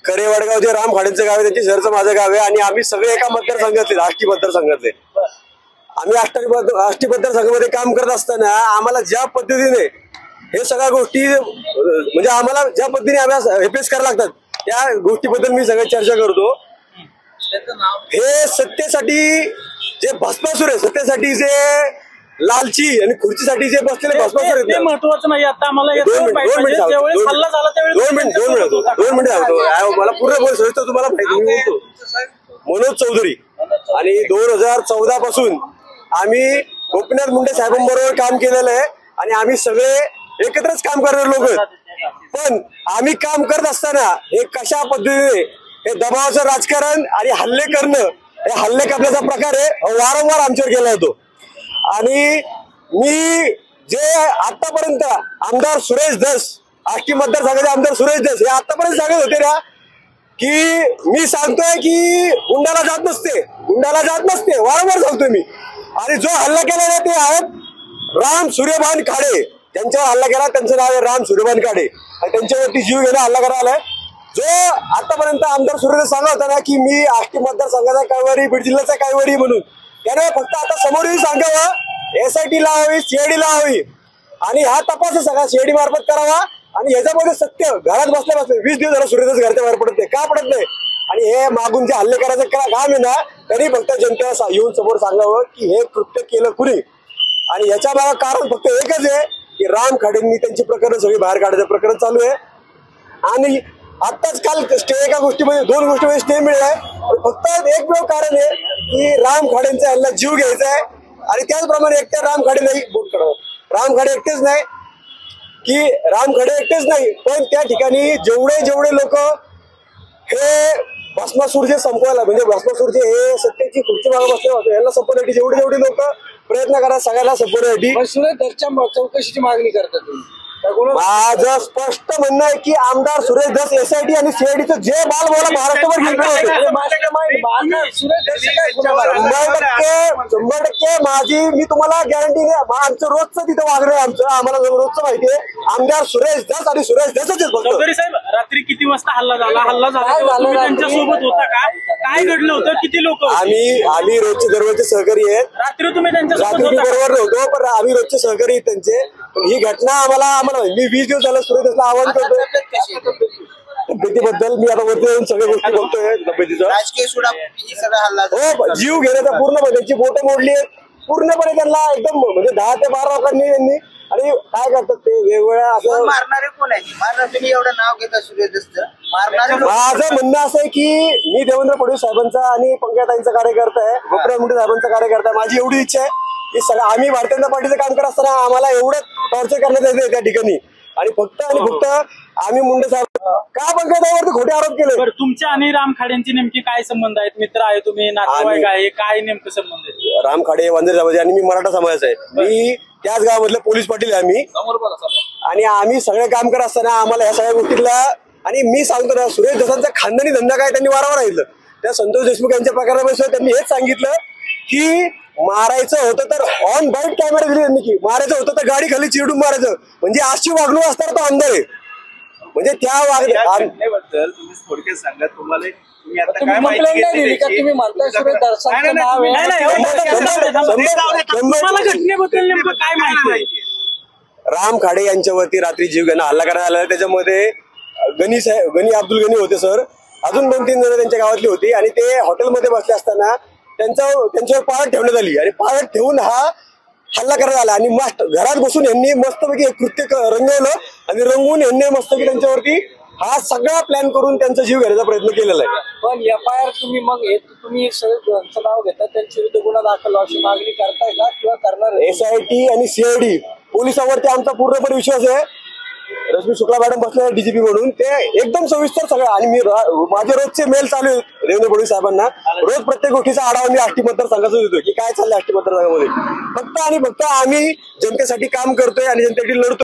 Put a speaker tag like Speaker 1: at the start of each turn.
Speaker 1: खरे वडगाव जे राम खाडेंचं गाव आहे त्यांची शहरचं माझं गाव आहे आणि आम्ही सगळे एका मतदारसंघातले आष्टी मतदारसंघातले। आम्ही आष्टी मतदारसंघामध्ये काम करत असताना आम्हाला ज्या पद्धतीने हे सगळ्या गोष्टी म्हणजे आम्हाला ज्या पद्धतीने आम्हाला फेस करायला लागतात त्या गोष्टीबद्दल मी सगळ्यात चर्चा करतो। हे सत्तेसाठी जे भस्मासुर आहे, सत्तेसाठी जे लालची आणि खुर्चीसाठी जे बसलेले भस्मासुर आहेत,
Speaker 2: ते महत्त्वाचं नाही। आता आम्हाला
Speaker 1: दोन मिनिट मला पूर्ण बोल तुम्हाला माहिती। मनोज चौधरी आणि 2014 पासून आम्ही गोपीनाथ मुंडे साहेबांबरोबर काम केलेलं आहे आणि आम्ही सगळे एकत्रच काम करणारे लोक आहेत। पण आम्ही काम करत असताना हे कशा पद्धतीने हे दबावाचं राजकारण आणि हल्ले करणं, हे हल्ले करण्याचा प्रकार आहे वारंवार आमच्यावर केला जातो। आणि मी जे आतापर्यंत आमदार सुरेश धस, आष्टी मतदारसंघाचे आमदार सुरेश धस हे आतापर्यंत सांगत होते ना की मी सांगतोय की गुंडाला जात नसते, वारंवार सांगतोय मी। आणि जो हल्ला केला ते आहेत राम सूर्यभान खाडे, त्यांच्यावर हल्ला केला, त्यांचं नाव आहे राम सूर्यभान खाडे आणि त्यांच्यावरती जीव घेणं हल्ला करायला आलाय। जो आतापर्यंत आमदार सूर्यधस सांगत होता ना की मी आष्टी मतदारसंघाचा कायवारी, बीड जिल्ह्याचा कायवारी म्हणून, त्याने फक्त आता समोर सांगावं SIT लावावी, CID लावावी आणि हा तपास सगळा CID मार्फत करावा। आणि ह्याच्यामध्ये सत्य घरात बसल्या 20 दिवस झाला सूर्यधस घरच्या बाहेर पडत नाही, का पडत नाही? आणि हे मागून जे हल्ले करायचं काम आहे ना, तरी फक्त जनतेला येऊन समोर सांगावं की हे कृत्य केलं कुणी। आणि याच्या मागे कारण फक्त एकच आहे की राम खाडेंनी त्यांची प्रकरण सगळी बाहेर काढायचं प्रकरण चालू आहे। आणि आताच काल स्टे एका गोष्टीमध्ये 2 गोष्टीमध्ये स्टे मिळालाय, फक्त एकमेव कारण आहे की राम खाडेंचा यांना जीव घ्यायचा आहे। आणि त्याचप्रमाणे एकट्या राम खाडे नाही, राम खाडे एकटेच नाही पण त्या ठिकाणी जेवढे लोक हे भस्मासूर जे संपवायला, म्हणजे भस्मासूरचे हे सत्तेची खुर्ची मागे बसले होते यांना संपवण्यासाठी जेवढे लोक प्रयत्न करा सगळ्यांना संपवण्यासाठी
Speaker 3: चौकशीची मागणी करतात तुम्ही?
Speaker 1: माझं स्पष्ट म्हणणं आहे की आमदार सुरेश धस SIT आणि CIDचं जे बालबोला महाराष्ट्रभर घेतलं होतं 100% माझी मी तुम्हाला गॅरंटी नाही, आमचं रोजचं तिथं वागणं आहे, आम्हाला रोजचं माहिती आहे। आमदार सुरेश धस आणि सुरेश धसच
Speaker 2: चौधरी साहेब, रात्री किती वाजता हल्ला झाला त्यांच्या सोबत होता का? काय घडलं होतं? किती लोक?
Speaker 1: आम्ही रोजचे दररोजचे सहकारी आहेत।
Speaker 2: रात्री तुम्ही त्यांच्या
Speaker 1: बरोबर नव्हतो पण आम्ही रोजचे सहकारी आहेत त्यांचे। ही घटना आम्हाला मी 20 दिवस झालं सूर्यधसला आवाहन करतोय तब्येतीबद्दल। मी आता वरती येऊन सगळ्या गोष्टी बघतोय तब्येतीचा। हो, जीव घेण्याचा पूर्णपणे त्यांची बोटं मोडली आहेत पूर्णपणे, त्यांना एकदम म्हणजे 10 ते 12 लोकांनी यांनी। आणि काय करतात ते वेगवेगळ्या असं
Speaker 3: मारणारे कोण आहे? तुम्ही एवढं नाव घेता सूर्यधसचं,
Speaker 1: माझं म्हणणं असं आहे की मी देवेंद्र फडणवीस साहेबांचा आणि पंकजाताईंचा कार्यकर्ता आहे, गोपीनाथ मुंडे साहेबांचा कार्यकर्ता आहे। माझी एवढी इच्छा आहे की सगळं आम्ही भारतीय जनता पार्टीचं काम करत असताना आम्हाला एवढं टॉर्चर करण्यात येते त्या ठिकाणी। आणि फक्त आम्ही मुंडे साहेब का पंकजाताईंवरती खोटे आरोप केले?
Speaker 2: तुमच्या आणि राम खाडेंची नेमकी काय संबंध आहेत? मित्र आहे तुम्ही, नातेवाईक आहे, काय नेमकं संबंध आहे?
Speaker 1: राम खाडे वांजरे समाजाचे आणि मी मराठा समाजाचा आहे। मी त्याच गावामधले पोलीस पाटील आहे आम्ही, आणि आम्ही सगळे काम करत असताना आम्हाला या सगळ्या गोष्टीला, आणि मी सांगतो ना सुरेश धसांचा खानदानी धंदा काय त्यांनी वारंवार सांगितलं। त्या संतोष देशमुख यांच्या प्रकारामध्ये त्यांनी हेच सांगितलं की मारायचं होतं तर ऑन बाईट कॅमेरा दिले त्यांनी, की मारायचं होतं तर गाडी खाली चिरडून मारायचं, म्हणजे अशी वागणूक असताना तो आमदार आहे। म्हणजे त्या
Speaker 4: वागण्याबद्दल तुम्ही थोडक्यात सांगा, तुम्हाला
Speaker 3: तुम्ही म्हणताय सुरेश धसांचं नाव
Speaker 2: आहे?
Speaker 1: राम खाडे यांच्यावरती रात्री जीवघेणा हल्ला करण्यात आला। त्याच्यामध्ये गनी अब्दुल गनी होते सर, अजून 2-3 जण त्यांच्या गावातली होती आणि ते हॉटेलमध्ये बसले असताना त्यांच्यावर पाळत ठेवण्यात आली आणि पाळत ठेवून हा हल्ला करण्यात आला। आणि घरात बसून यांनी मस्तपैकी एक कृत्य रंगवलं आणि रंगवून यांनी मस्तपैकी त्यांच्यावरती हा सगळा प्लॅन करून त्यांचा जीव घेण्याचा प्रयत्न केलेला आहे।
Speaker 3: पण FIR तुम्ही मग तुम्ही सगळ्यांचं नाव घेता, त्यांच्या विरुद्ध गुन्हा दाखल अशी मागणी करताय का किंवा करणार?
Speaker 1: SIT आणि CID पोलिसांवरती आमचा पूर्णपणे विश्वास आहे। रश्मी शुक्ला मॅडम बसले DGP म्हणून, ते एकदम सविस्तर सगळं। आणि मी माझे रोजचे मेल चालू आहेत देवेंद्र फडणवीस साहेबांना, रोज प्रत्येक गोष्टीचा आढावा मी आष्टी मतदारसंघाचा देतो की काय चाललंय आष्टी मतदारसंघामध्ये। फक्त आणि फक्त आम्ही जनतेसाठी काम करतोय आणि जनतेसाठी लढतोय।